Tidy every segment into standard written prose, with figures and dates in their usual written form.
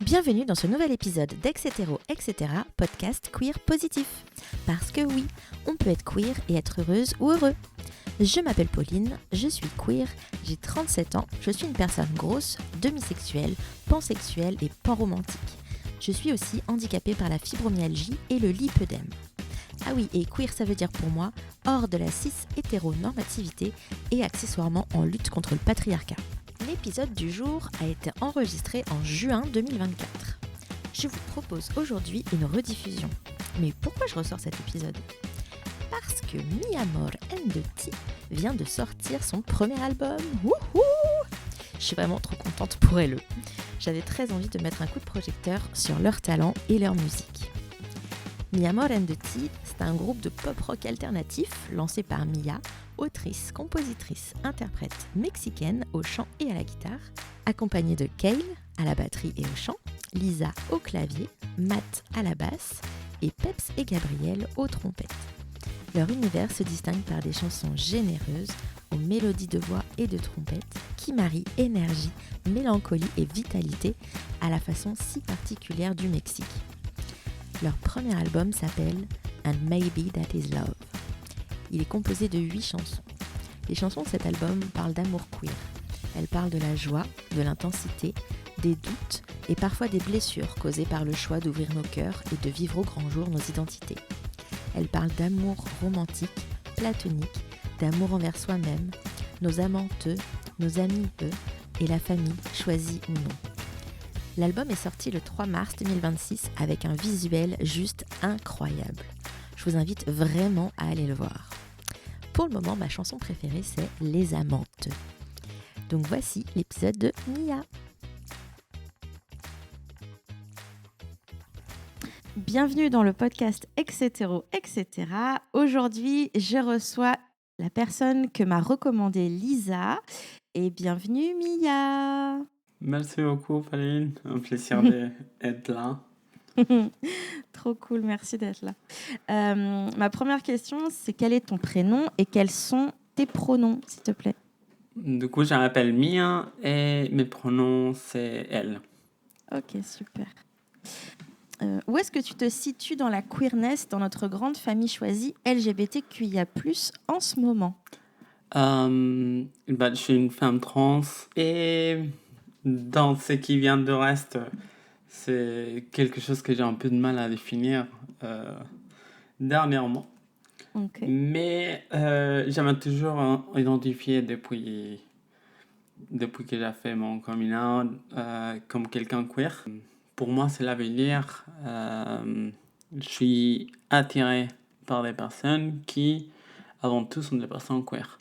Bienvenue dans ce nouvel épisode d'Excetero, etc., podcast queer positif. Parce que oui, on peut être queer et être heureuse ou heureux. Je m'appelle Pauline, je suis queer, j'ai 37 ans, je suis une personne grosse, demisexuelle, pansexuelle et panromantique. Je suis aussi handicapée par la fibromyalgie et le lipœdème. Ah oui, et queer ça veut dire pour moi hors de la cis-hétéronormativité et accessoirement en lutte contre le patriarcat. L'épisode du jour a été enregistré en juin 2024. Je vous propose aujourd'hui une rediffusion. Mais pourquoi je ressors cet épisode ? Parce que Mi Amor and the Tea vient de sortir son premier album. Wouhou ! Je suis vraiment trop contente pour elle. J'avais très envie de mettre un coup de projecteur sur leur talent et leur musique. Mi Amor and the Tea, c'est un groupe de pop-rock alternatif lancé par Mia, autrice, compositrice, interprète mexicaine au chant et à la guitare, accompagnée de Kale à la batterie et au chant, Lisa au clavier, Matt à la basse et Peps et Gabriel aux trompettes. Leur univers se distingue par des chansons généreuses aux mélodies de voix et de trompettes qui marient énergie, mélancolie et vitalité à la façon si particulière du Mexique. Leur premier album s'appelle And Maybe That Is Love. Il est composé de 8 chansons. Les chansons de cet album parlent d'amour queer. Elles parlent de la joie, de l'intensité, des doutes et parfois des blessures causées par le choix d'ouvrir nos cœurs et de vivre au grand jour nos identités. Elles parlent d'amour romantique, platonique, d'amour envers soi-même, nos amants eux, nos amis eux et la famille choisie ou non. L'album est sorti le 3 mars 2026 avec un visuel juste incroyable. Je vous invite vraiment à aller le voir. Pour le moment, ma chanson préférée, c'est Les Amantes. Donc voici l'épisode de Mia. Bienvenue dans le podcast Exetero, etc. Aujourd'hui, je reçois la personne que m'a recommandée Lisa. Et bienvenue Mia. Merci beaucoup, Pauline. Un plaisir d'être là. Trop cool, merci d'être là. Ma première question, c'est quel est ton prénom et quels sont tes pronoms, s'il te plaît ? Du coup, je m'appelle Mia et mes pronoms, c'est elle. Ok, super. Où est-ce que tu te situes dans la queerness, dans notre grande famille choisie LGBTQIA+, en ce moment ? Je suis une femme trans et dans ce qui vient de reste, c'est quelque chose que j'ai un peu de mal à définir dernièrement. Okay. Mais j'aime toujours identifier depuis que j'ai fait mon coming out comme quelqu'un queer. Pour moi, cela veut dire je suis attiré par des personnes qui, avant tout, sont des personnes queer.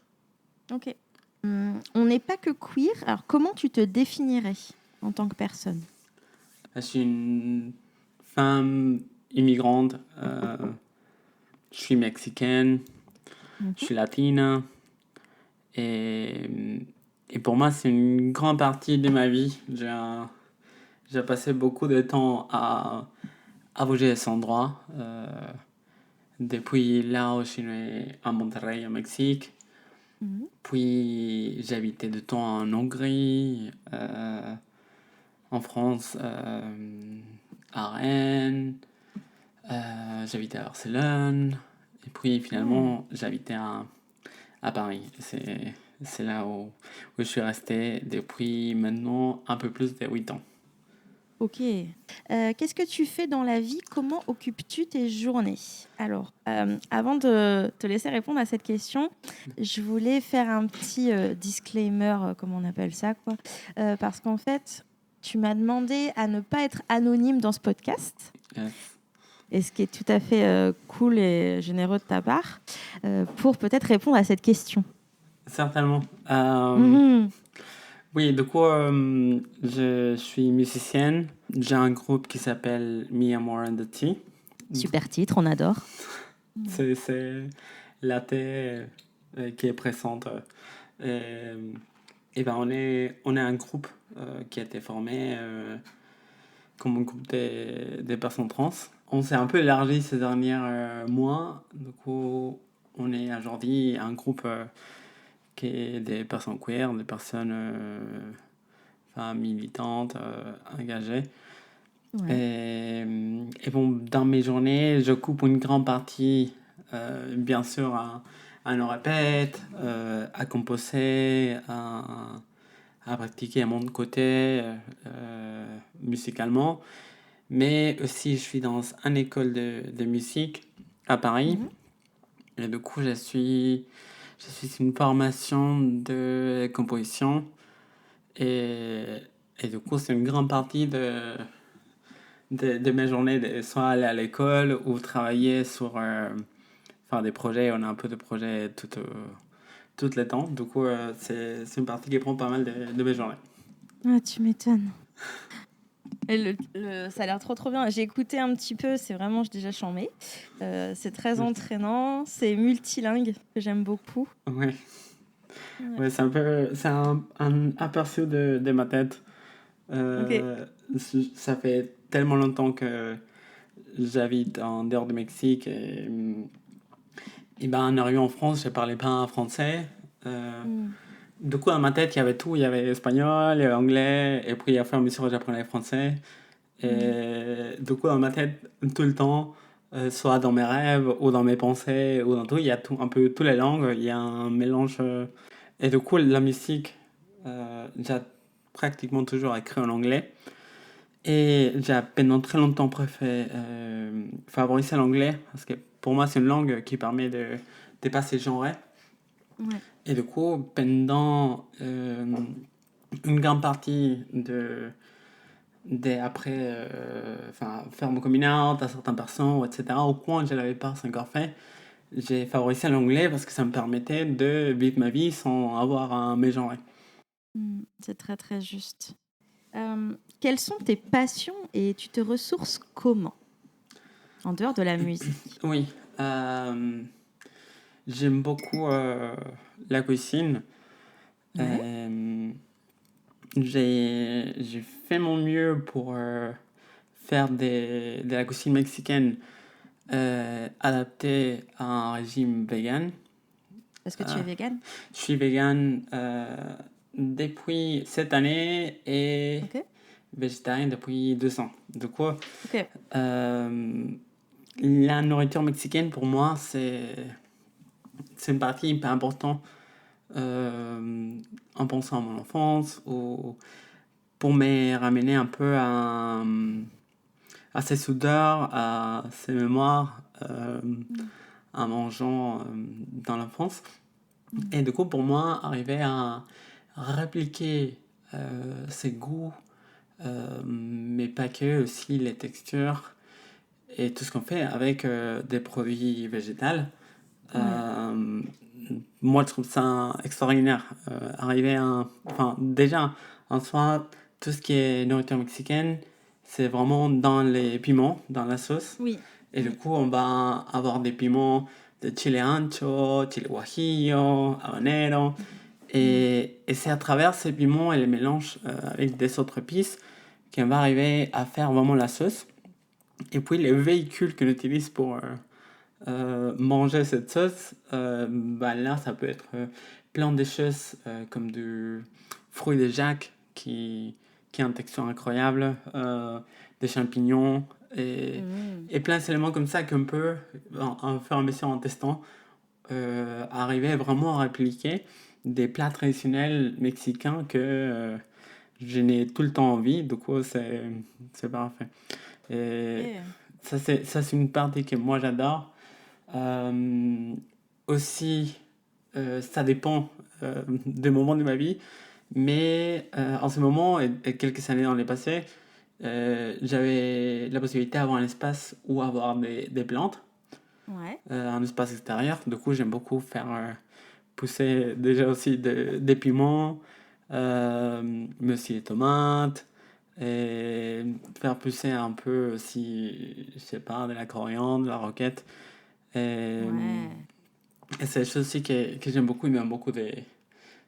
Ok. On n'est pas que queer. Alors, comment tu te définirais en tant que personne ? Je suis une femme immigrante. Je suis mexicaine. Je suis latine. Et pour moi, c'est une grande partie de ma vie. J'ai passé beaucoup de temps à bouger à cet endroit. Depuis là où je suis né à Monterrey, au Mexique. Puis j'ai habité de temps en Hongrie, en France, à Rennes. J'ai habité à Barcelone. Et puis finalement, j'ai habité à Paris. C'est là où je suis resté depuis maintenant un peu plus de 8 ans. Ok. Qu'est-ce que tu fais dans la vie ? Comment occupes-tu tes journées ? Alors, avant de te laisser répondre à cette question, je voulais faire un petit disclaimer, comme on appelle ça, quoi. Parce qu'en fait, tu m'as demandé à ne pas être anonyme dans ce podcast. Yes. Et ce qui est tout à fait cool et généreux de ta part, pour peut-être répondre à cette question. Certainement. Oui, du coup, je suis musicienne. J'ai un groupe qui s'appelle Mi Amor and the Tea. Super titre, on adore. C'est la thé qui est présente. Et ben on est un groupe qui a été formé comme un groupe des personnes trans. On s'est un peu élargi ces derniers mois. Du coup, on est aujourd'hui un groupe qui est des personnes queer, des personnes femmes militantes, engagées. Ouais. Et bon, dans mes journées, je coupe une grande partie, bien sûr, à nos répètes, à composer, à pratiquer à mon côté, musicalement. Mais aussi, je suis dans une école de musique à Paris. Mhm. Et du coup, je suis une formation de composition. Et, et du coup, c'est une grande partie de mes journées, soit aller à l'école ou travailler sur faire des projets. On a un peu de projets tout le temps. Du coup, c'est une partie qui prend pas mal de mes journées. Ah, tu m'étonnes. Et ça a l'air trop trop bien. J'ai écouté un petit peu, c'est vraiment déjà charmé. C'est très entraînant, c'est multilingue, que j'aime beaucoup. Ouais, Ouais. ouais, c'est un aperçu de ma tête. Ok. Ça fait tellement longtemps que j'habite en dehors du Mexique et ben en arrivant en France, je parlais pas français. Euh, Mm. du coup, dans ma tête, il y avait tout. Il y avait espagnol, il y avait anglais, et puis à fur et à mesure, j'apprenais français. Mm. Et du coup, dans ma tête, tout le temps, soit dans mes rêves ou dans mes pensées ou dans tout, il y a tout, un peu toutes les langues. Il y a un mélange. Et du coup, la musique, j'ai pratiquement toujours écrit en anglais. Et j'ai pendant très longtemps préféré favoriser l'anglais parce que pour moi, c'est une langue qui permet de dépasser le genre. Ouais. Et du coup, pendant une grande partie après, enfin, faire mon coming out à certaines personnes, etc., au point où je ne l'avais pas encore fait, j'ai favorisé l'anglais parce que ça me permettait de vivre ma vie sans avoir à mégenrer. C'est très très juste. Quelles sont tes passions et tu te ressources comment en dehors de la musique? Oui, j'aime beaucoup la cuisine. Ouais. Euh, j'ai fait mon mieux pour faire de la cuisine mexicaine adaptée à un régime vegan. Est-ce que tu Euh, es végane? je suis vegan depuis cette année et Ok. végétarien depuis 2 ans. Du coup, Ok. euh, la nourriture mexicaine pour moi, c'est une partie hyper importante en pensant à mon enfance ou pour me ramener un peu à ces soudeurs, à ces mémoires Mm. en mangeant dans l'enfance. Mm. Et du coup, pour moi, arriver à répliquer ces goûts, mais pas que, aussi les textures et tout ce qu'on fait avec des produits végétaux, Ouais. euh, moi, je trouve ça extraordinaire. Arriver à... Enfin, déjà, en soi, tout ce qui est nourriture mexicaine, c'est vraiment dans les piments, dans la sauce. Oui. Et du coup, on va avoir des piments de chile ancho, chile guajillo, habanero. Mm. Et c'est à travers ces piments et les mélanges avec des autres épices qu'on va arriver à faire vraiment la sauce. Et puis, les véhicules qu'on utilise pour manger cette sauce, bah là, ça peut être plein de choses comme du fruit de Jacques qui a une texture incroyable, des champignons Mm. et plein d'éléments comme ça qu'on peut, en fur et à mesure en testant, arriver vraiment à répliquer des plats traditionnels mexicains que je n'ai tout le temps envie. Du coup, c'est parfait. Et Ok. ça, c'est une partie que moi j'adore. Euh, aussi, ça dépend des moments de ma vie, mais en ce moment et quelques années dans le passé, j'avais la possibilité d'avoir un espace où avoir des plantes, Ouais. un espace extérieur. Du coup, j'aime beaucoup faire pousser déjà aussi des piments, mais aussi des tomates, et faire pousser un peu aussi, je sais pas, de la coriandre, de la roquette. Et, Ouais. et c'est des choses aussi que j'aime beaucoup, il me donne beaucoup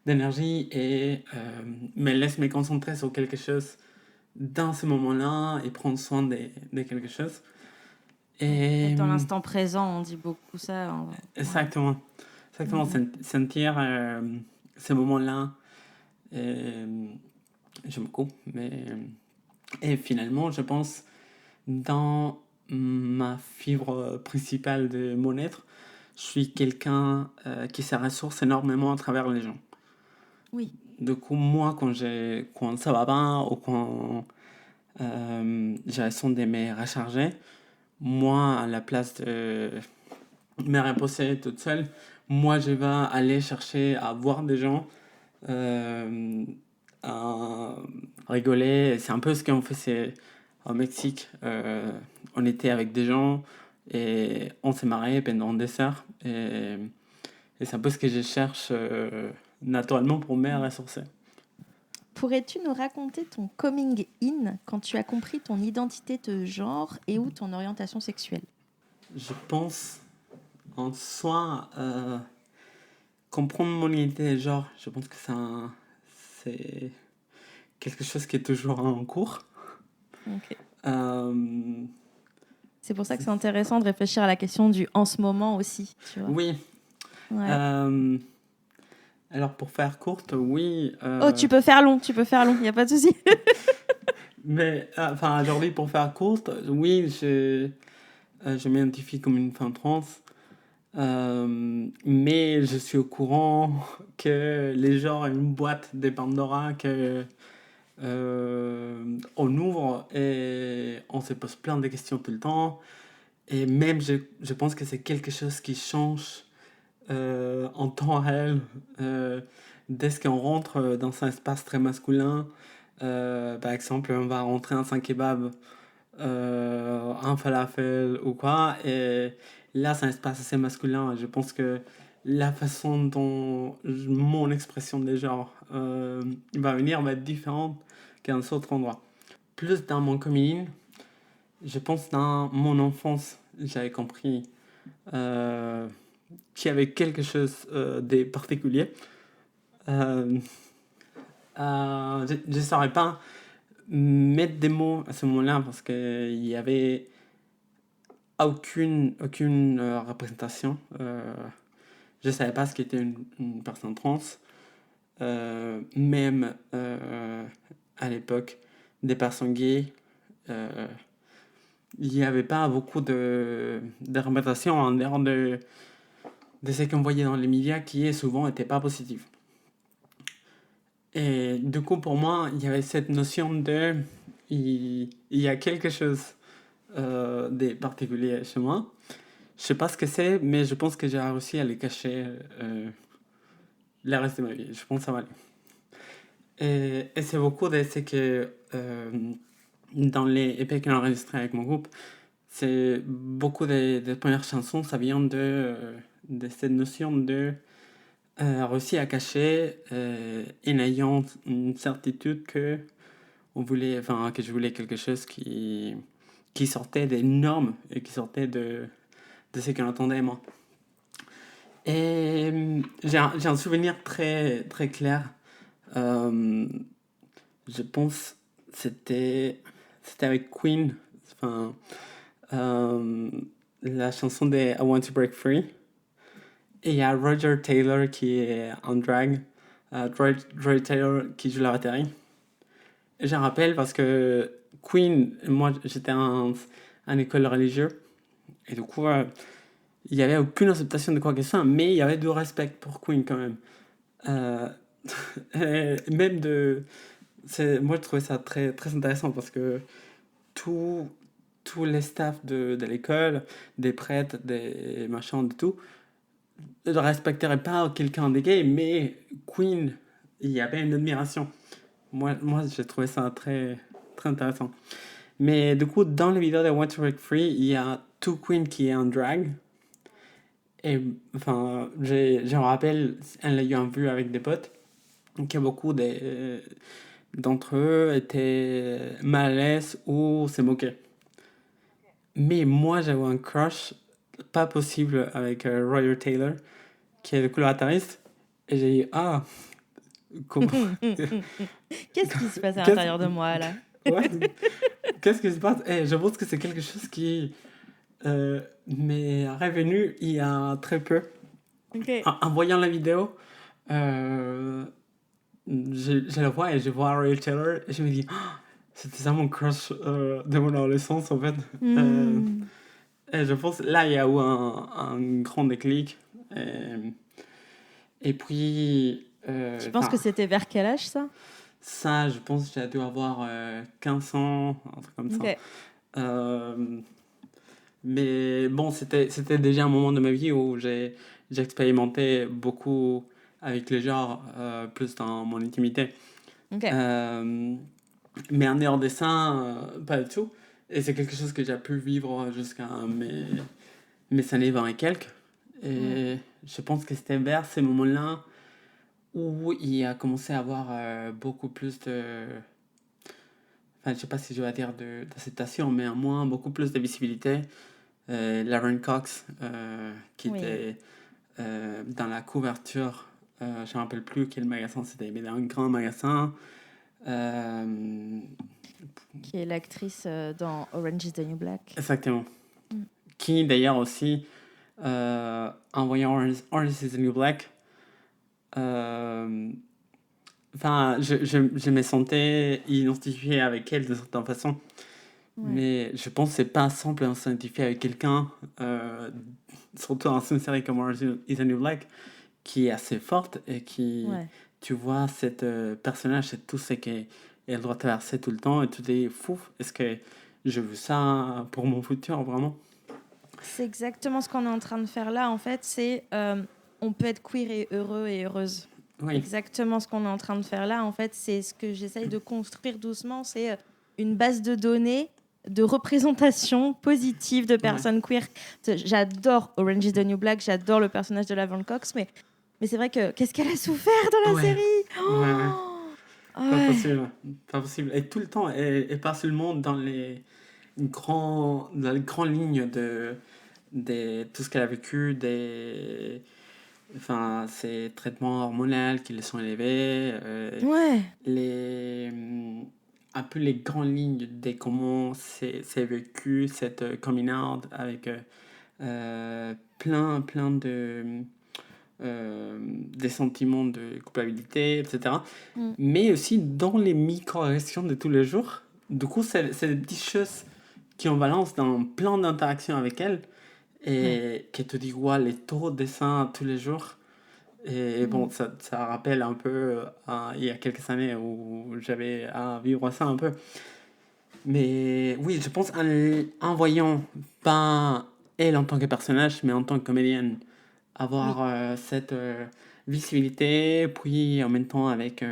d'énergie et me laisse me concentrer sur quelque chose dans ce moment-là et prendre soin de quelque chose. Ouais. Et Être dans l'instant présent, on dit beaucoup ça. Ouais. exactement, exactement, Mm. sentir ces moments-là, euh, j'aime beaucoup. Mais, et finalement, je pense dans ma fibre principale de mon être, je suis quelqu'un qui se ressource énormément à travers les gens. Oui. Du coup, moi, quand ça va pas ou quand j'ai l'impression de me recharger, moi, à la place de me reposer toute seule, moi, je vais aller chercher à voir des gens, à rigoler. C'est un peu ce qu'on fait au Mexique. On était avec des gens et on s'est marré pendant des heures. Et c'est un peu ce que je cherche naturellement pour me ressourcer. Pourrais-tu nous raconter ton coming in quand tu as compris ton identité de genre et ou ton orientation sexuelle? Je pense en soi, comprendre mon identité de genre, je pense que c'est quelque chose qui est toujours en cours. Ok. Euh, C'est pour ça que c'est intéressant de réfléchir à la question du en ce moment aussi, tu vois. oui. Ouais. Alors pour faire courte, oui. Oh, tu peux faire long, il n'y a pas de souci. Mais enfin aujourd'hui pour faire courte, oui, je m'identifie comme une femme trans. Mais je suis au courant que les gens ont une boîte de Pandora que on ouvre et on se pose plein de questions tout le temps. Et même, je pense que c'est quelque chose qui change en temps réel. Dès qu'on rentre dans un espace très masculin, par exemple, on va rentrer un 5 kebab, un falafel ou quoi, et là, c'est un espace assez masculin. Je pense que la façon dont mon expression des genres va venir va être différente qu'à un autre endroit. Plus dans mon coming, je pense dans mon enfance, j'avais compris qu'il y avait quelque chose de particulier. Je ne saurais pas mettre des mots à ce moment-là parce qu'il n'y avait aucune représentation. Je ne savais pas ce qu'était une personne trans. Même à l'époque, des personnes gays, il n'y avait pas beaucoup de représentation en dehors de ce qu'on voyait dans les médias qui souvent n'était pas positif. Et du coup, pour moi, il y avait cette notion de... Il y a quelque chose de particulier chez moi. Je sais pas ce que c'est, mais je pense que j'ai réussi à les cacher le reste de ma vie. Je pense que ça va aller. Et c'est beaucoup de ce que dans les EP qu'on a enregistrés avec mon groupe, c'est beaucoup des premières chansons, ça vient de cette notion de réussir à cacher en ayant une certitude que que je voulais quelque chose qui sortait des normes et qui sortait de ce qu'on attendait moi. Et j'ai un souvenir très, très clair. Je pense c'était avec Queen. Enfin, la chanson de I Want to Break Free. Et il y a Roger Taylor qui est en drag. Roger Taylor qui joue la batterie. Et j'en rappelle parce que Queen, moi j'étais en école religieuse. Et du coup, il n'y avait aucune acceptation de quoi que ce soit, mais il y avait du respect pour Queen quand même. Même moi je trouvais ça très, très intéressant parce que tous les staffs de l'école, des prêtres, des machins, de tout, ne respecteraient pas quelqu'un de gay, mais Queen, il y avait une admiration. Moi j'ai trouvé ça très, très intéressant. Mais du coup, dans les vidéos de Want to Break Free, il y a Two Queen qui est en drag. Et enfin, je me rappelle, en l'ayant vu avec des potes, que beaucoup d'entre eux étaient mal à l'aise ou se moquaient. Mais moi, j'avais un crush pas possible avec Roger Taylor, qui est le collaboratrice. Et j'ai dit, ah, comment... Qu'est-ce qui se passe à l'intérieur de moi là? Ouais, qu'est-ce qui se passe? Et je pense que c'est quelque chose qui m'est revenu il y a très peu. Okay. En voyant la vidéo, je la vois et je vois Roger Taylor et je me dis, oh, C'était ça mon crush de mon adolescence, en fait. Euh, Hmm. et je pense, là, il y a eu un grand déclic. Et puis, Tu penses que enfin, c'était vers quel âge ça? ça, je pense que j'ai dû avoir 15 ans, un truc comme Ok. ça. Euh, mais bon, c'était déjà un moment de ma vie où j'ai expérimenté beaucoup avec les genres, plus dans mon intimité. Ok. Euh, mais en dehors de ça, pas du tout. Et c'est quelque chose que j'ai pu vivre jusqu'à mes années 20 et quelques. Ouais. Et je pense que c'était vers ces moments-là où il a commencé à avoir beaucoup plus de... Enfin, je sais pas si je vais dire d'acceptation, mais à moins beaucoup plus de visibilité. Laverne Cox, qui Oui. était dans la couverture, je ne me rappelle plus quel magasin c'était, mais dans un grand magasin. Euh, Qui est l'actrice dans Orange is the New Black. exactement. Mm. Qui d'ailleurs aussi, en voyant Orange is the New Black, euh, enfin, je me sentais identifié avec elle de certaine façon. Ouais. Mais je pense que c'est pas simple de s'identifier avec quelqu'un, surtout dans une série comme Orange is the New Black, qui est assez forte et qui, Ouais. tu vois, cette personnage, c'est tout ce qu'elle doit traverser tout le temps et tu te dis, fou, est-ce que je veux ça pour mon futur, vraiment? C'est exactement ce qu'on est en train de faire là, en fait. C'est on peut être queer et heureux et heureuse. Oui, Exactement ce qu'on est en train de faire là, en fait, c'est ce que j'essaye de construire doucement. C'est une base de données de représentation positive de ouais, personnes queer. J'adore Orange is the New Black, j'adore le personnage de Laverne Cox, mais c'est vrai que qu'est-ce qu'elle a souffert dans la ouais, série. ouais, Oh pas ouais, possible, pas possible. Et tout le temps, elle passe le monde dans dans les grandes lignes de tout ce qu'elle a vécu, enfin, ces traitements hormonaux qui les sont élevés, ouais, les, un peu les grandes lignes de comment c'est vécu, cette coming out avec plein des sentiments de culpabilité, etc. mm, Mais aussi dans les micro-agressions de tous les jours. Du coup, c'est des petites choses qui en balance dans plein d'interactions avec elle ouais, et qui te dit, ouais, les taux de seins tous les jours. Et bon, mm, ça rappelle un peu il y a quelques années où j'avais à vivre ça un peu. Mais oui, je pense en voyant, pas elle en tant que personnage, mais en tant que comédienne, avoir oui, cette visibilité, puis en même temps avec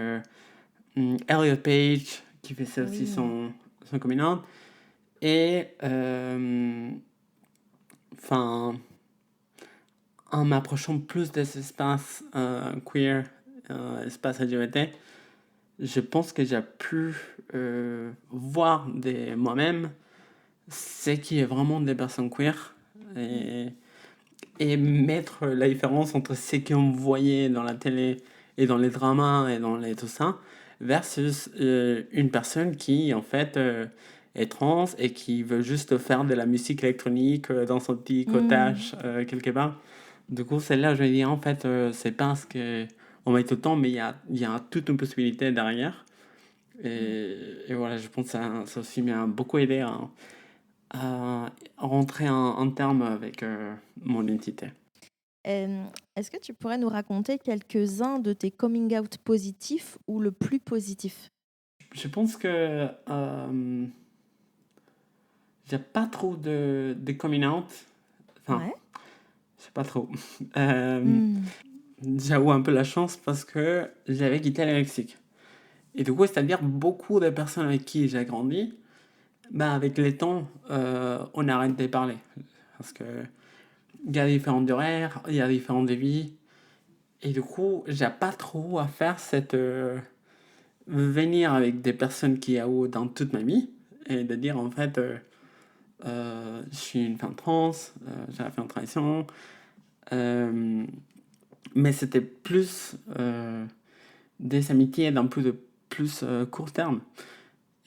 Elliot Page, qui fait ça aussi oui, son coming out. Et enfin, en m'approchant plus des espaces queer, espaces LGBT, je pense que j'ai pu voir moi-même ce qui est vraiment des personnes queer mm, et, et mettre la différence entre ce qu'on voyait dans la télé et dans les dramas et dans tout ça versus une personne qui en fait est trans et qui veut juste faire de la musique électronique dans son petit mm. cottage quelque part. Du coup, celle-là, je vais dire en fait, c'est parce que on met tout le temps, mais il y a toute une possibilité derrière. Ouais. Et voilà, je pense que ça aussi m'a beaucoup aidé à rentrer en terme avec mon identité. Est-ce que tu pourrais nous raconter quelques-uns de tes coming out positifs ou le plus positif? Je pense que j'ai pas trop de coming out. Enfin, Ouais. je sais pas trop. Euh, Mm. j'ai eu un peu la chance parce que j'avais quitté le Mexique. Et du coup, c'est-à-dire beaucoup de personnes avec qui j'ai grandi, bah, avec le temps, on arrête de parler. Parce que il y a différents horaires, il y a différentes vies. Et du coup, j'ai pas trop à faire cette venir avec des personnes qui a eu dans toute ma vie et de dire en fait je suis une femme trans, j'ai fait une transition, euh, mais c'était plus des amitiés d'un peu de plus court terme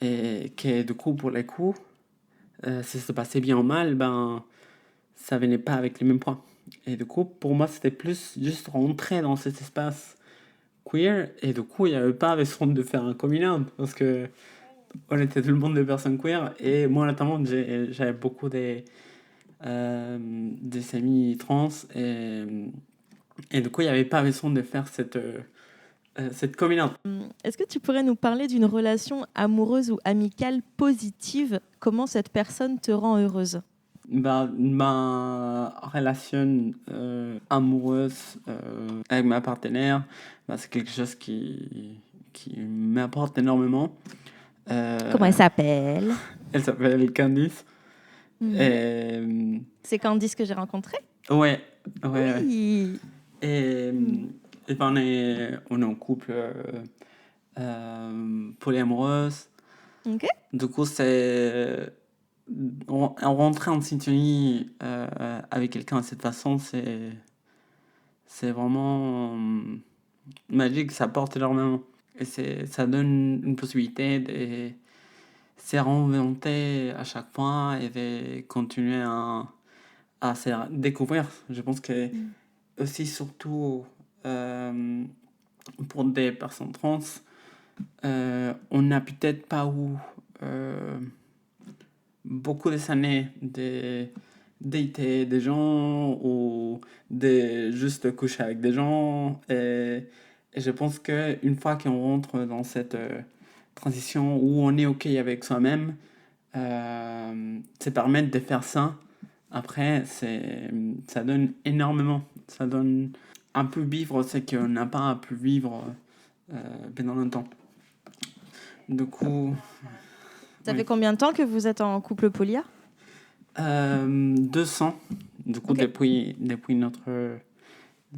et que du coup pour les coups si ça se passait bien ou mal ben ça venait pas avec les mêmes points et du coup pour moi c'était plus juste rentrer dans cet espace queer et du coup il n'y avait pas besoin de faire un coming out parce que on était tout le monde des personnes queer. Et moi, notamment, j'avais beaucoup des amis trans. Et du coup, il n'y avait pas raison de faire cette combinaison. Est-ce que tu pourrais nous parler d'une relation amoureuse ou amicale positive? Comment cette personne te rend heureuse? Ma relation amoureuse avec ma partenaire, c'est quelque chose qui m'apporte énormément. Comment elle s'appelle? Elle s'appelle Candice. C'est Candice que j'ai rencontrée? Ouais. Oui. Et on est en couple polyamoureuse. Ok. Du coup, rentrer en syntonie avec quelqu'un de cette façon, c'est vraiment magique, ça apporte énormément. Et ça donne une possibilité de se réinventer à chaque fois et de continuer à se découvrir. Je pense que aussi, surtout pour des personnes trans, on n'a peut-être pas eu beaucoup des années de dater des gens ou de juste coucher avec des gens. Et je pense qu'une fois qu'on rentre dans cette transition où on est OK avec soi-même, ça permet de faire ça. Après, ça donne énormément. Ça donne un peu vivre ce qu'on n'a pas pu vivre pendant longtemps. Du coup... Ça fait combien de temps que vous êtes en couple polia? 200. Du coup, okay. depuis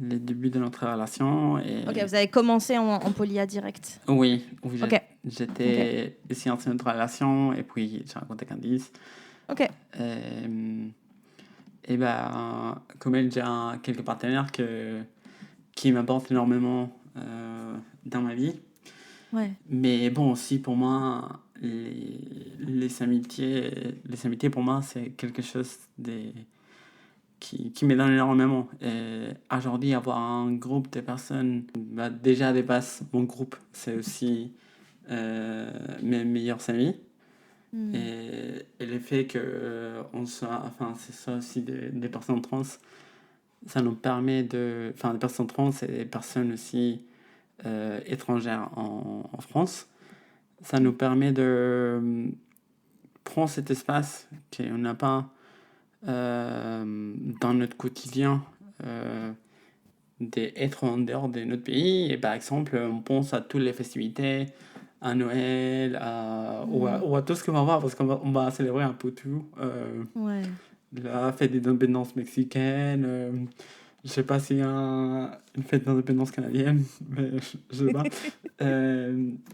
les débuts de notre relation. Et... Ok, vous avez commencé en polia direct. Oui, okay. J'étais ici en notre relation et puis j'ai rencontré Candice. Ok. Et comme elle, j'ai quelques partenaires qui m'apportent énormément dans ma vie. Ouais. Mais bon, aussi pour moi, les amitiés pour moi, c'est quelque chose qui me donne énormément. Et aujourd'hui, avoir un groupe de personnes, déjà de base, mon groupe, c'est aussi mes meilleurs amis. Et le fait qu'on soit, c'est ça aussi des personnes trans, ça nous permet des personnes trans et des personnes aussi étrangères en France, ça nous permet de prendre cet espace qu'on n'a pas dans notre quotidien d'être en dehors de notre pays. Et par exemple, on pense à toutes les festivités, à Noël, ou à tout ce qu'on va voir, parce qu'on va célébrer un peu tout. La fête d'indépendance mexicaine, je sais pas s'il y a une fête d'indépendance canadienne, mais je sais pas.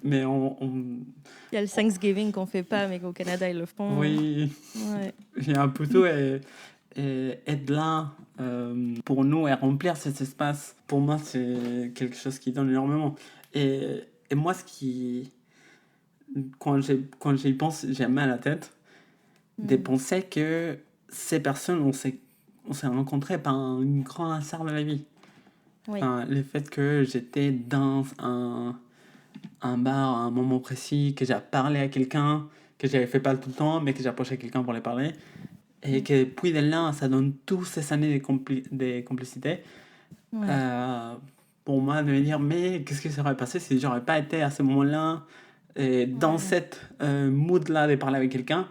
Mais il y a le Thanksgiving qu'on fait pas, mais qu'au Canada ils le font. Oui, il y a un peu tout et être là pour nous et remplir cet espace, pour moi, c'est quelque chose qui donne énormément. Et moi, quand j'y pense, j'ai mal à la tête de penser que ces personnes, on s'est rencontrés par un grand hasard de la vie. Oui. Le fait que j'étais dans un bar à un moment précis, que j'ai parlé à quelqu'un, que j'avais fait pas tout le temps, mais que j'ai approché quelqu'un pour les parler. Et que puis de là, ça donne toutes ces années de complicité. Pour moi, de me dire, mais qu'est-ce qui serait passé si j'aurais pas été à ce moment-là, dans cette mood-là de parler avec quelqu'un.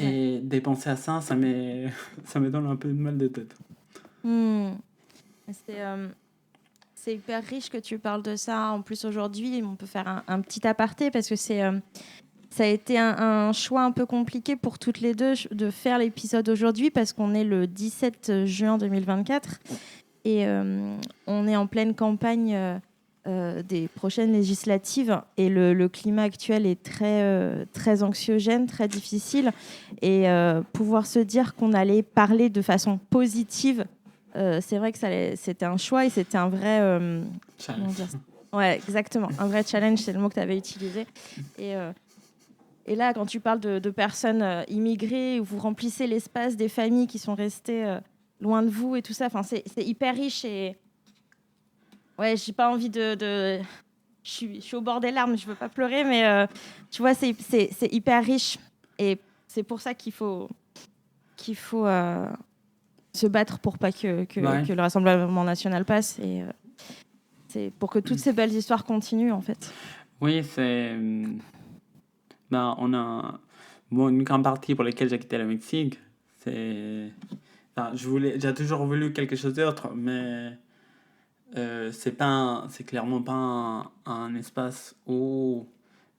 Et de penser à ça, ça me donne un peu de mal de tête. C'est hyper riche que tu parles de ça. En plus, aujourd'hui, on peut faire un petit aparté parce que ça a été un choix un peu compliqué pour toutes les deux de faire l'épisode aujourd'hui parce qu'on est le 17 juin 2024 et on est en pleine campagne des prochaines législatives et le climat actuel est très anxiogène, très difficile et pouvoir se dire qu'on allait parler de façon positive, c'est vrai que c'était un choix et c'était un vrai comment dire ça ? Ouais, exactement, un vrai challenge, c'est le mot que tu avais utilisé. Et là, quand tu parles de personnes immigrées, où vous remplissez l'espace des familles qui sont restées loin de vous et tout ça, c'est hyper riche. Et ouais, j'ai pas envie de je suis au bord des larmes, je veux pas pleurer, mais tu vois, c'est hyper riche. Et c'est pour ça qu'il faut se battre pour pas que le Rassemblement national passe. Et c'est pour que toutes ces belles histoires continuent, en fait. Oui, on a... Bon, une grande partie pour laquelle j'ai quitté le Mexique, c'est... Enfin, j'ai toujours voulu quelque chose d'autre, mais c'est clairement pas un espace où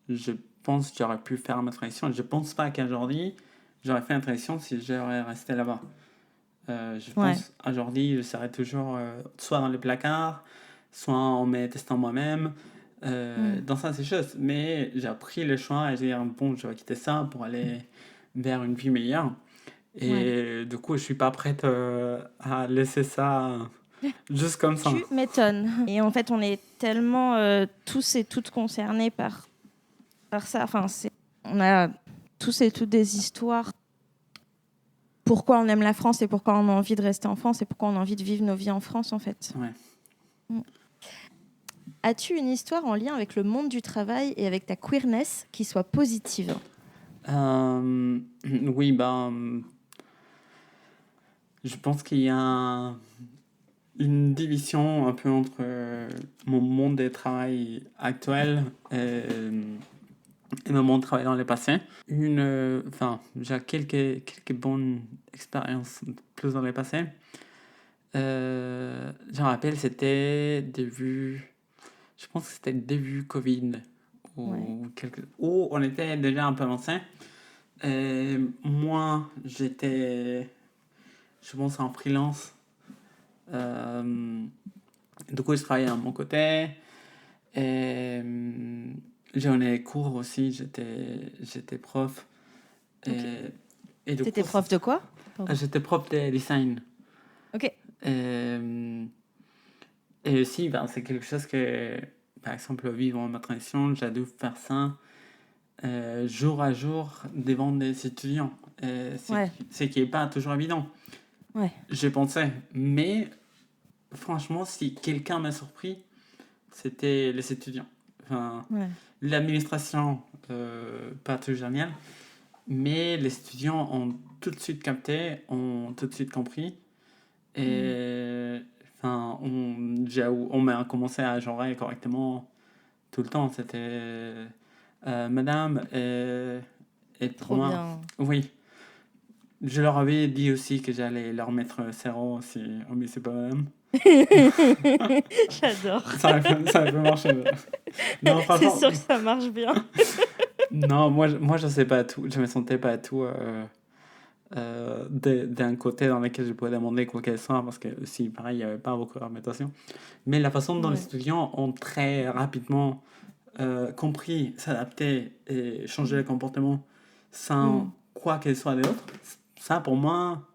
je pense que j'aurais pu faire ma transition. Je pense pas qu'aujourd'hui, j'aurais fait une transition si j'aurais resté là-bas. Je pense aujourd'hui, je serais toujours soit dans les placards, soit en me testant moi-même, dans ça, ces choses. Mais j'ai pris le choix et j'ai dit, bon, je vais quitter ça pour aller vers une vie meilleure. Et du coup, je suis pas prête à laisser ça juste comme ça. Tu m'étonnes. Et en fait, on est tellement tous et toutes concernés par ça. Enfin, on a tous et toutes des histoires. Pourquoi on aime la France et pourquoi on a envie de rester en France et pourquoi on a envie de vivre nos vies en France, en fait. Ouais. As-tu une histoire en lien avec le monde du travail et avec ta queerness qui soit positive ? Oui, je pense qu'il y a une division un peu entre mon monde de travail actuel et mon monde de travail dans le passé. J'ai quelques bonnes expériences plus dans le passé. Je me rappelle, je pense que c'était début Covid, où on était déjà un peu avancé. Moi, je pense, en freelance. Du coup, je travaillais à mon côté. Et j'en ai des cours aussi, j'étais prof. Okay. Et t'étais prof de quoi ? J'étais prof de design. Ok. Et aussi, c'est quelque chose que, par exemple, vivre ma transition, j'ai dû faire ça jour à jour devant des étudiants. Ce qui n'est pas toujours évident. Je pensais. Mais franchement, si quelqu'un m'a surpris, c'était les étudiants. Enfin, l'administration, pas toujours génial. Mais les étudiants ont tout de suite capté, ont tout de suite compris. Et on m'a commencé à genrer correctement tout le temps. C'était madame et pour moi. Bien. Oui. Je leur avais dit aussi que j'allais leur mettre 0 si on ne c'est pas madame. J'adore. Ça a fait marcher. Non, c'est sûr que ça marche bien. Non, moi je sais pas tout. Je me sentais pas tout d'un côté dans lequel je pouvais demander quoi qu'elle soit, parce que si pareil, il n'y avait pas beaucoup de répétition. Mais la façon dont les étudiants ont très rapidement compris, s'adapter et changer le comportement sans quoi qu'elle soit d'autre, ça pour moi,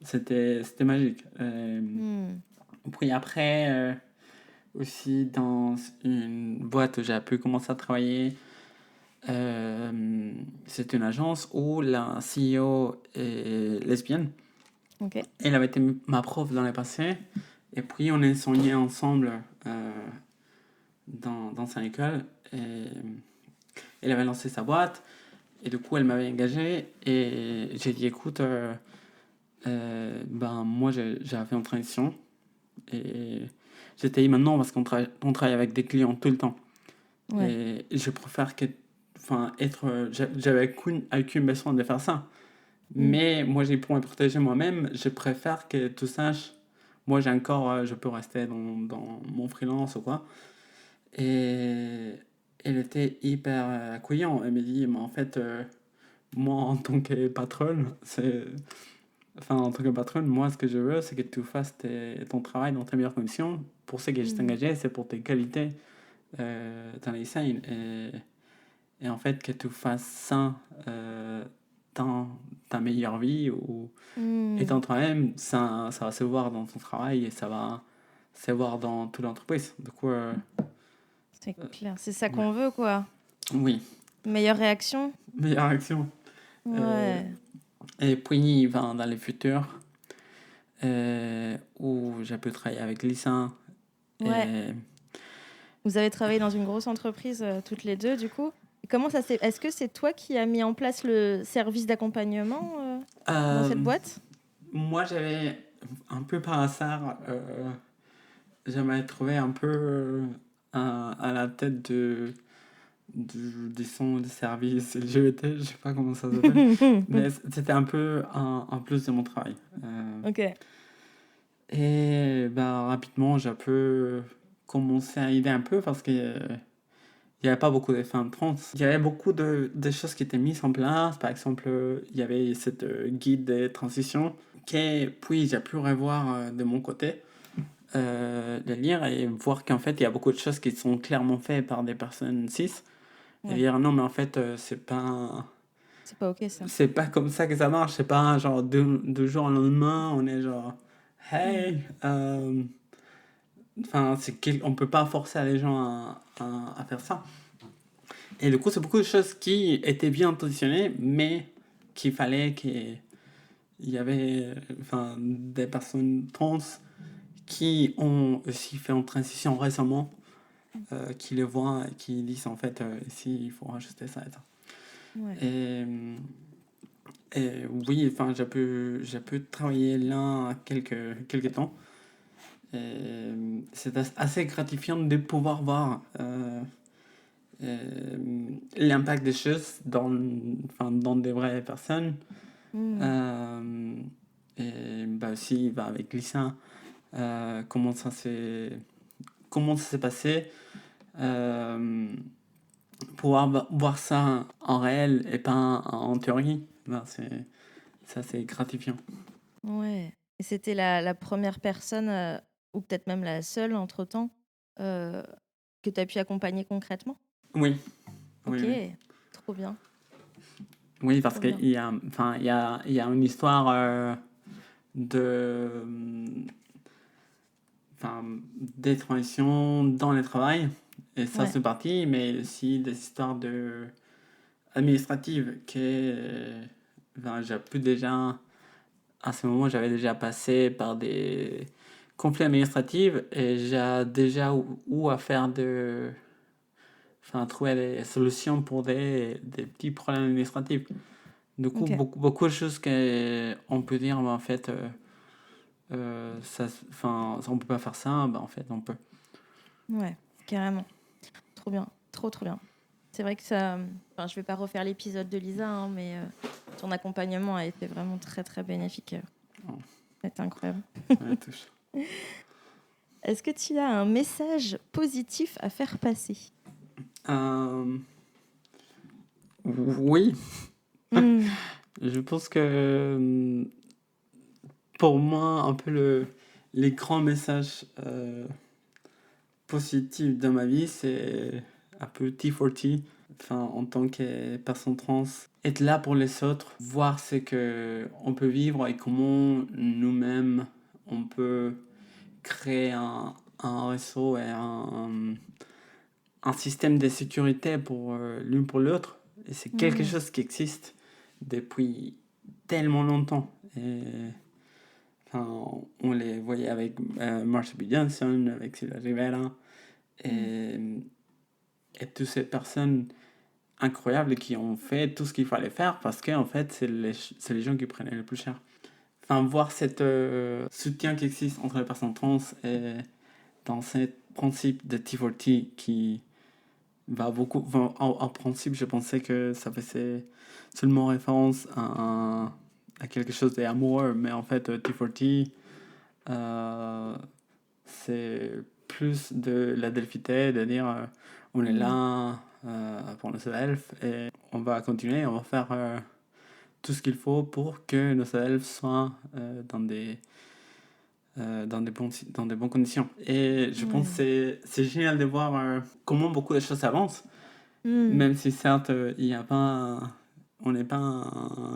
c'était magique. Puis après, aussi dans une boîte où j'ai pu commencer à travailler, c'est une agence où la CEO est lesbienne. Elle avait été ma prof dans le passé. Et puis on est soigné ensemble dans sa école. Et elle avait lancé sa boîte. Et du coup, elle m'avait engagé. Et j'ai dit, écoute, moi, j'avais fait une transition. Et j'étais dit maintenant parce qu'on travaille avec des clients tout le temps. Et je préfère j'avais aucun besoin de faire ça. Mais moi, pour me protéger moi-même, je préfère que tu saches, moi, je peux rester dans mon freelance ou quoi. Et elle était hyper accueillante. Elle me dit, mais en fait, moi, en tant que patronne, moi, ce que je veux, c'est que tu fasses ton travail dans tes meilleures conditions. Pour ce que je t'ai engagé, c'est pour tes qualités dans le design. Et en fait, que tu fasses ça dans ta meilleure vie ou étant toi-même, ça va se voir dans ton travail et ça va se voir dans toute l'entreprise. Du coup, c'est clair, c'est ça qu'on veut, quoi. Oui. Meilleure réaction. Meilleure réaction. Et puis, dans le futur, où j'ai pu travailler avec Lisa. Vous avez travaillé dans une grosse entreprise toutes les deux, du coup. Et comment ça s'est... Est-ce que c'est toi qui as mis en place le service d'accompagnement dans cette boîte ? Moi, j'avais un peu par hasard, j'avais trouvé un peu à la tête des sons de service LGBT, je sais pas comment ça s'appelle, mais c'était un peu un plus de mon travail. Ok. Et rapidement, j'ai un peu commencé à aider un peu parce que il n'y avait pas beaucoup de femmes trans. Il y avait beaucoup de choses qui étaient mises en place. Par exemple, il y avait cette guide de transition que puis j'ai pu revoir de mon côté, de lire et voir qu'en fait, il y a beaucoup de choses qui sont clairement faites par des personnes cis. Et dire non, mais en fait, c'est pas ok ça. c'est pas comme ça que ça marche. C'est pas genre du jour au lendemain, on est genre hey. Enfin, on peut pas forcer les gens à faire ça. Et du coup, c'est beaucoup de choses qui étaient bien positionnées, mais qu'il fallait qu'il y avait des personnes trans qui ont aussi fait une transition récemment, qui les voient et qui disent en fait, ici, il faut ajuster ça et ça. Ouais. Et oui, enfin, j'ai pu travailler là quelques temps. Et c'est assez gratifiant de pouvoir voir l'impact des choses dans des vraies personnes. Et aussi avec Lisa, comment ça s'est passé, pouvoir voir ça en réel et pas en théorie, c'est assez gratifiant. Ouais. Et c'était la première personne, ou peut-être même la seule entre-temps, que tu as pu accompagner concrètement ? Oui. Ok, Oui. trop bien. Oui, parce Trop bien. qu'il y a, il y a une histoire des transitions dans le travail, et ça Ouais. c'est parti, mais aussi des histoires administratives que j'ai pu déjà, à ce moment, j'avais déjà passé par des conflits administratifs et j'ai déjà où à faire trouver des solutions pour des petits problèmes administratifs. Du coup, Ok. beaucoup de choses qu'on peut dire, en fait, on peut pas faire ça, en fait, on peut. Ouais, carrément. Trop bien. Trop bien. C'est vrai que ça... Enfin, je vais pas refaire l'épisode de Lisa, hein, mais ton accompagnement a été vraiment très, très bénéfique. C'est incroyable. Ça me touche. Est-ce que tu as un message positif à faire passer ? Oui. Je pense que pour moi, un peu les grands messages positifs dans ma vie, c'est un peu T4T. En tant que personne trans, être là pour les autres, voir ce qu'on peut vivre et comment nous-mêmes on peut créer un réseau et un système de sécurité pour l'une pour l'autre. Et c'est quelque chose qui existe depuis tellement longtemps. Et on les voyait avec Marsha B. Johnson, avec Sylvia Rivera, et toutes ces personnes incroyables qui ont fait tout ce qu'il fallait faire parce que en fait, c'est les gens qui prenaient le plus cher. Voir cet soutien qui existe entre les personnes trans et dans ce principe de T4T qui va beaucoup. En principe, je pensais que ça faisait seulement référence à quelque chose d'amoureux, mais en fait, T4T, c'est plus de la delphité, de dire on est là pour nos elfes et on va continuer, on va faire tout ce qu'il faut pour que nos elfes soient dans des bonnes conditions. Et je pense que c'est génial de voir comment beaucoup de choses avancent, même si certes, il y a pas, on n'est pas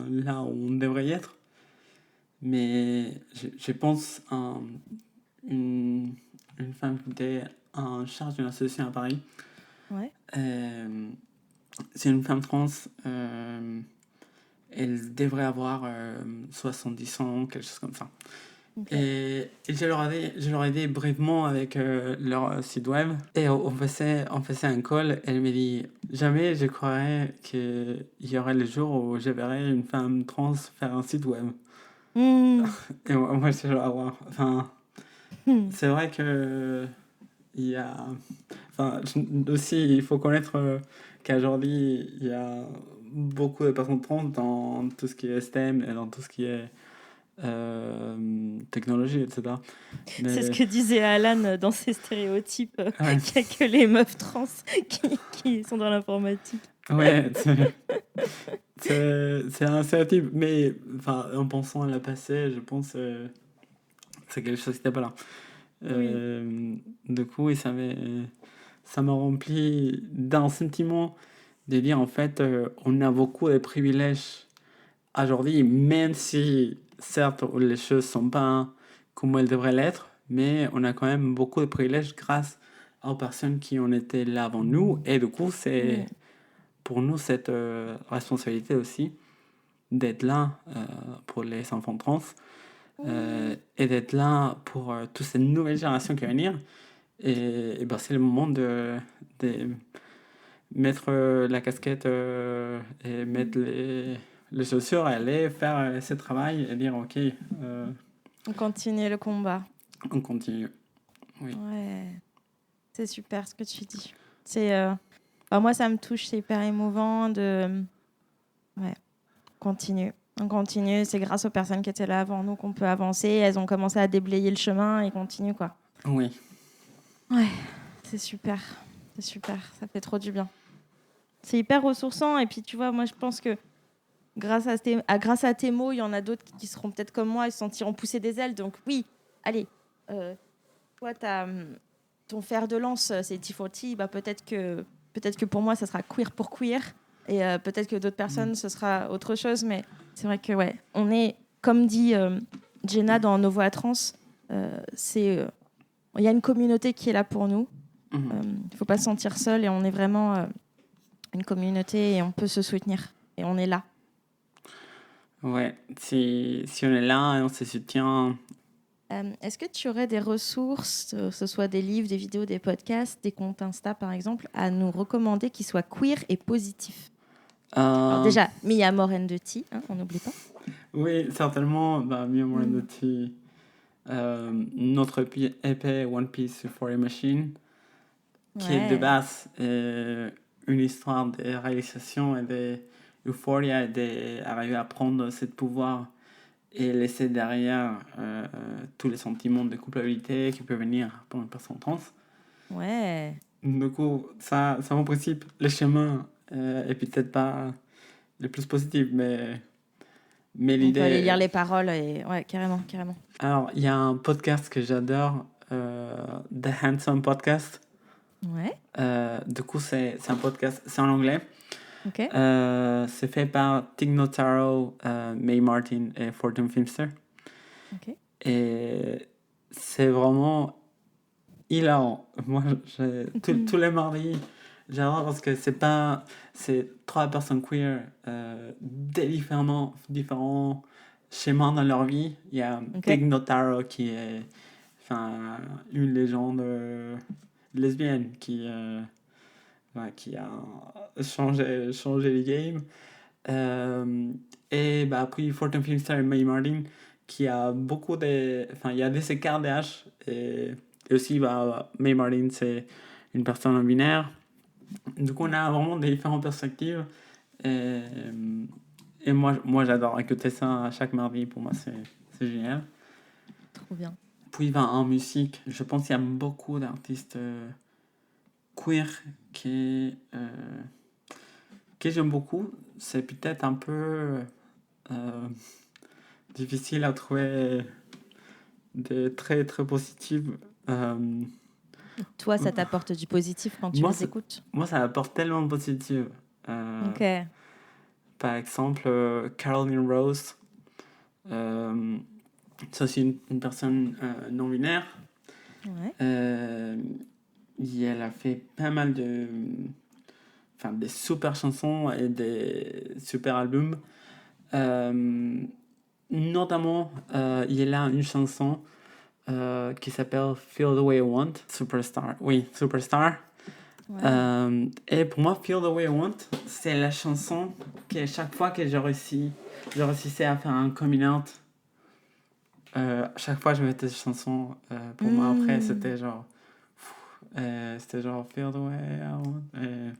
là où on devrait y être. Mais je pense à une femme qui était en charge d'une association à Paris. Ouais. C'est une femme trans. Elle devrait avoir 70 ans, quelque chose comme ça. Ok. Et je leur ai dit brièvement avec leur site web. Et on faisait un call. Et elle me dit, jamais je croirais qu'il y aurait le jour où je verrais une femme trans faire un site web. Hmm. Et moi c'est genre, wow. Enfin, Hmm. c'est vrai que il y a... Enfin, aussi, il faut connaître qu'aujourd'hui, il y a beaucoup de personnes trans dans tout ce qui est STEM et dans tout ce qui est technologie, etc. C'est ce Mais que disait Alan dans ses stéréotypes, ouais, qu'il n'y a que les meufs trans qui sont dans l'informatique. ouais, c'est un stéréotype, mais enfin, en pensant à la passée, je pense que c'est quelque chose qui n'était pas là. Oui. Du coup, et ça m'a rempli d'un sentiment de dire en fait, on a beaucoup de privilèges aujourd'hui, même si certes les choses sont pas comme elles devraient l'être, mais on a quand même beaucoup de privilèges grâce aux personnes qui ont été là avant nous, et du coup, c'est Mm. pour nous cette responsabilité aussi d'être là pour les enfants trans et d'être là pour toutes ces nouvelles générations qui vont venir. Et ben, c'est le moment de mettre la casquette et mettre les chaussures et aller faire ce travail et dire ok, On continue le combat. on continue. Oui. Ouais, c'est super ce que tu dis. C'est, enfin, moi, ça me touche, c'est hyper émouvant de... Ouais, continue. On continue, c'est grâce aux personnes qui étaient là avant nous qu'on peut avancer. Elles ont commencé à déblayer le chemin et continuent, quoi. Oui. Ouais, c'est super. C'est super, ça fait trop du bien. C'est hyper ressourçant. Et puis, tu vois, moi, je pense que grâce à tes mots, il y en a d'autres qui seront peut-être comme moi et se sentiront pousser des ailes. Donc, oui, allez, toi, ton fer de lance, c'est T40. Bah, peut-être que pour moi, ça sera queer pour queer. Et peut-être que d'autres personnes, ce sera autre chose. Mais c'est vrai que, ouais, on est, comme dit Jenna dans Nos Voix Trans, il y a une communauté qui est là pour nous. Il ne faut pas se sentir seul et on est vraiment une communauté et on peut se soutenir. Et on est là. Ouais, si on est là et on se soutient. Est-ce que tu aurais des ressources, que ce soit des livres, des vidéos, des podcasts, des comptes Insta par exemple, à nous recommander qui soient queer et positifs? Alors Euh, déjà, Mia Moren de T, on n'oublie pas. oui, certainement, bah, mieux moyen de Mm. notre épée One Piece for a Machine, qui est de Ouais, base une histoire de réalisation et de euphoria et d'arriver à prendre ce pouvoir et laisser derrière tous les sentiments de culpabilité qui peuvent venir pour une personne trans. ouais. Du coup, ça en principe, le chemin est peut-être pas le plus positif, mais On peut aller l'idée... lire les paroles et ouais, carrément, carrément. Alors, il y a un podcast que j'adore, The Handsome Podcast. Ouais, Du coup, c'est un podcast, c'est en anglais. ok, C'est fait par Tig Notaro, Mae Martin et Fortune Filmster. ok. Et c'est vraiment hilarant. Moi, tous les mardis, j'adore parce que c'est trois personnes queer des différents schémas dans leur vie. Il y a Ok. Tig Notaro qui est enfin, une légende lesbienne qui a changé les games. Et bah, après, Fortune Filmster et Mae Martin qui a beaucoup de. Enfin, il y a des écarts d'âge. Et aussi, bah, Mae Martin, c'est une personne non binaire. Du coup, on a vraiment des différentes perspectives. Et, et moi j'adore écouter ça à chaque mardi. Pour moi, c'est génial. Trop bien. Puis, bah, en musique, je pense qu'il y a beaucoup d'artistes queer que j'aime beaucoup. C'est peut-être un peu euh, difficile à trouver des très très positifs. Euh, Toi, ça t'apporte du positif quand tu moi, les écoutes? moi, ça apporte tellement de positif. Ok. Par exemple, Caroline Rose, euh, c'est aussi une personne non binaire. Ouais. Euh, et elle a fait pas mal enfin, des super chansons et des super albums. Euh, notamment, il a une chanson qui s'appelle Feel the Way I Want, Superstar. Oui, Superstar. Ouais. Et pour moi, Feel the Way I Want, c'est la chanson que chaque fois que je réussissais à faire un coming out, chaque fois je mettais cette chanson. Pour moi, après, c'était genre Feel the Way I Want. Et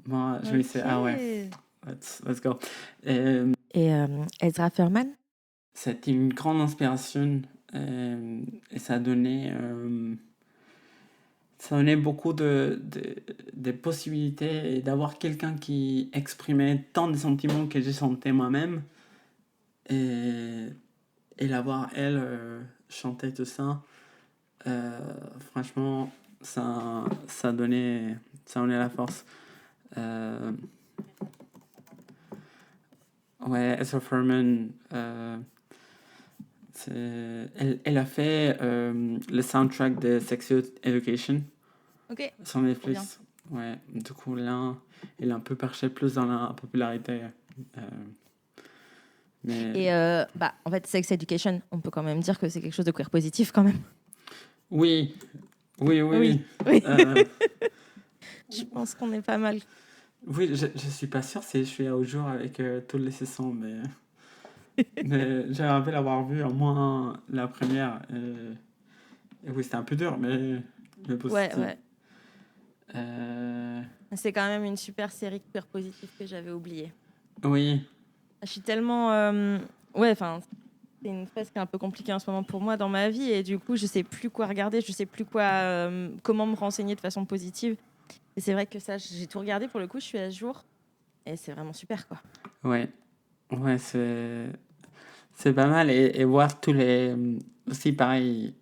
moi, je me disais, ah ouais, let's go. Et Ezra Furman? C'était une grande inspiration et ça donnait beaucoup de possibilités et d'avoir quelqu'un qui exprimait tant de sentiments que j'ai sentais moi-même et, la voir elle chanter tout ça. Franchement, ça donnait la force. Ouais, Ezra Furman, elle a fait le soundtrack de Sex Education Ok. sur Netflix. Ouais, du coup, là, elle est un peu perché plus dans la popularité. Mais... Et en fait, Sex Education, on peut quand même dire que c'est quelque chose de queer positif quand même. Oui. Oui. Je pense qu'on est pas mal. Oui, je suis pas sûr si je suis au jour avec toutes les saisons, mais j'aimerais l'avoir vu au moins la première. Et oui, c'était un peu dur, mais positif. Ouais. C'est quand même une super série queer positive que j'avais oubliée. Oui. Je suis tellement... c'est une phase qui est un peu compliquée en ce moment pour moi dans ma vie et du coup, je sais plus quoi regarder, je sais plus comment me renseigner de façon positive. Et c'est vrai que ça, j'ai tout regardé pour le coup, je suis à jour et c'est vraiment super quoi. Ouais, c'est pas mal et voir tous les aussi pareil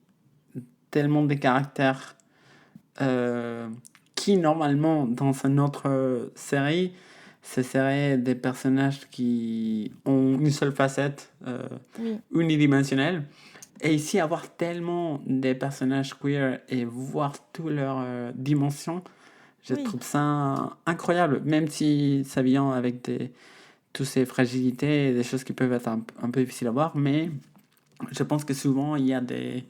tellement de caractères qui normalement dans une autre série ce seraient des personnages qui ont une seule facette unidimensionnelle et ici avoir tellement des personnages queer et voir toutes leurs dimensions, je trouve ça incroyable, même si ça vient avec toutes ces fragilités et des choses qui peuvent être un peu difficiles à voir, mais je pense que souvent il y a des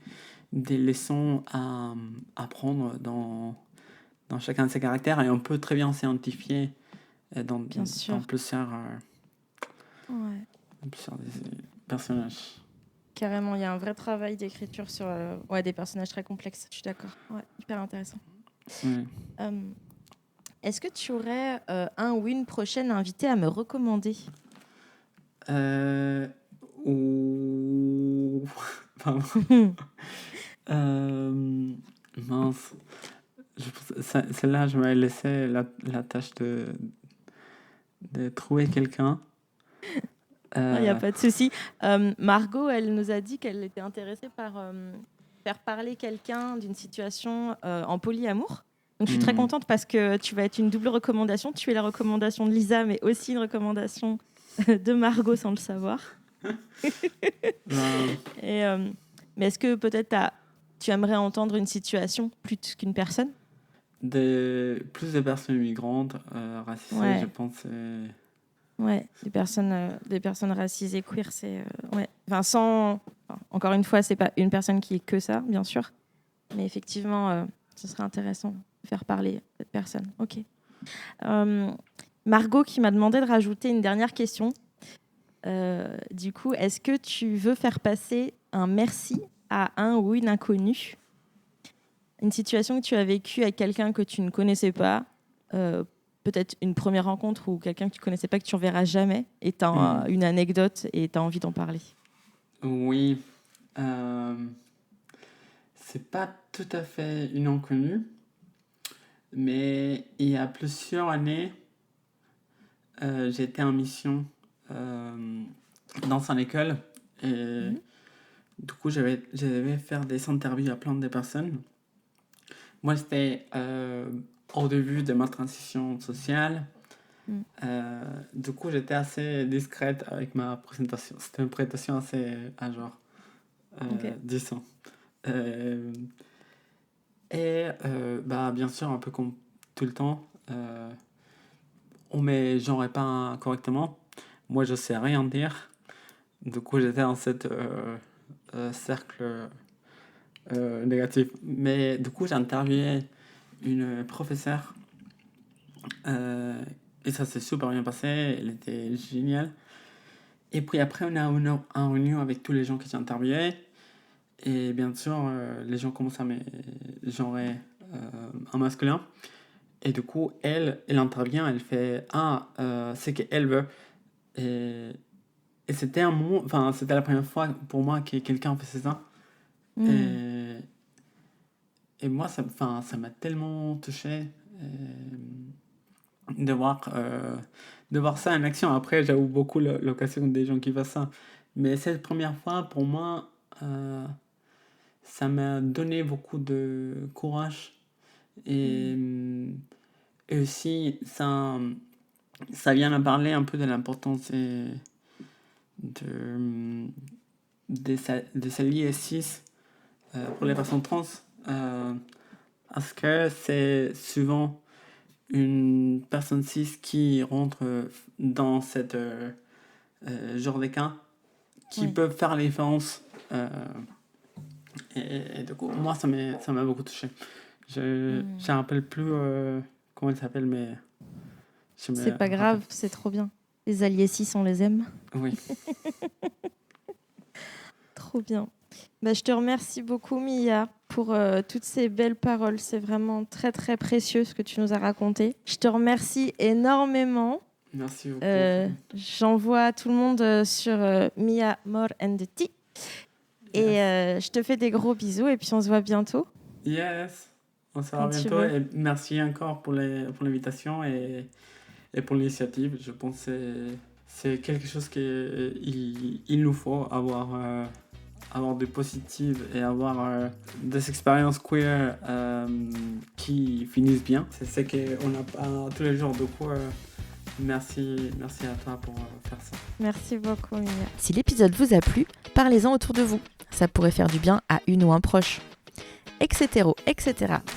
leçons à apprendre dans chacun de ces caractères et on peut très bien s'identifier dans plusieurs des personnages. Carrément, il y a un vrai travail d'écriture sur des personnages très complexes, je suis d'accord. Ouais, hyper intéressant. Ouais. Est-ce que tu aurais un ou une prochaine invitée à me recommander ? Mince. Celle-là, je m'avais laissé la tâche de trouver quelqu'un. Il n'y a pas de souci. Margot, elle nous a dit qu'elle était intéressée par faire parler quelqu'un d'une situation en polyamour. Donc, je suis très contente parce que tu vas être une double recommandation. Tu es la recommandation de Lisa, mais aussi une recommandation de Margot sans le savoir. Mais est-ce que peut-être tu aimerais entendre une situation plus qu'une personne ? Plus de personnes migrantes, racisées, je pense. Ouais, des personnes racisées, queer, c'est... Vincent, encore une fois, c'est pas une personne qui est que ça, bien sûr. Mais effectivement, ce serait intéressant de faire parler cette personne. Ok. Margot qui m'a demandé de rajouter une dernière question. Du coup, est-ce que tu veux faire passer un merci à un ou une inconnue ? Une situation que tu as vécue avec quelqu'un que tu ne connaissais pas, peut-être une première rencontre ou quelqu'un que tu ne connaissais pas, que tu ne reverras jamais, et tu as une anecdote et tu as envie d'en parler. Oui. C'est pas tout à fait une inconnue, mais il y a plusieurs années, j'étais en mission dans une école et du coup, je devais faire des interviews à plein de personnes. Moi, c'était au début de ma transition sociale. Du coup, j'étais assez discrète avec ma présentation. C'était une présentation assez à genre 10 ans. Et bien sûr, un peu comme tout le temps, on met genre pas correctement. Moi, je sais rien dire. du coup, j'étais dans cette cercle négatif. Mais du coup, j'ai interviewé une professeure et ça s'est super bien passé. Elle était géniale. Et puis après, on a en réunion avec tous les gens que j'ai interviewés. Et bien sûr, les gens commencent à me genrer en masculin. Et du coup, elle intervient, elle fait ce qu'elle veut. Et c'était un moment, c'était la première fois pour moi que quelqu'un faisait ça. Et moi, ça m'a tellement touché de voir ça en action. Après, j'ai eu beaucoup l'occasion des gens qui font ça. Mais cette première fois, pour moi, ça m'a donné beaucoup de courage. Et aussi, ça vient à parler un peu de l'importance des alliés cis pour les personnes trans. Parce que c'est souvent une personne cis qui rentre dans cette genre de cas qui peuvent faire la différence. Et du coup, moi, ça m'a beaucoup touché. Je ne rappelle plus comment elle s'appelle, mais... C'est pas grave, c'est trop bien. Les alliés cis, on les aime. Oui. Trop bien. Je te remercie beaucoup, Mia, pour toutes ces belles paroles. C'est vraiment très, très précieux ce que tu nous as raconté. Je te remercie énormément. Merci beaucoup. J'envoie à tout le monde sur Mia More and the Tea. Et je te fais des gros bisous et puis on se voit bientôt. Yes, on se voit bientôt. Et merci encore pour l'invitation et pour l'initiative. Je pense que c'est quelque chose qu'il nous faut avoir des positives et avoir des expériences queer qui finissent bien. C'est ce qu'on n'a pas tous les jours. Du coup, merci à toi pour faire ça. Merci beaucoup, Mia. Si l'épisode vous a plu, parlez-en autour de vous. Ça pourrait faire du bien à une ou un proche. Etc.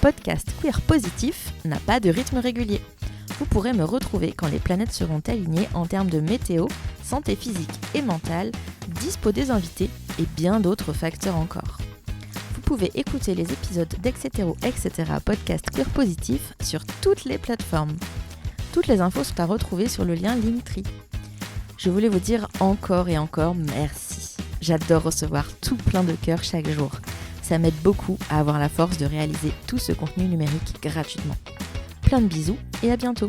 Podcast queer positif n'a pas de rythme régulier. Vous pourrez me retrouver quand les planètes seront alignées en termes de météo, santé physique et mentale, dispo des invités et bien d'autres facteurs encore. Vous pouvez écouter les épisodes d'Etc. Podcast queer positif sur toutes les plateformes. Toutes les infos sont à retrouver sur le lien Linktree. Je voulais vous dire encore et encore merci. J'adore recevoir tout plein de cœur chaque jour. Ça m'aide beaucoup à avoir la force de réaliser tout ce contenu numérique gratuitement. Plein de bisous et à bientôt.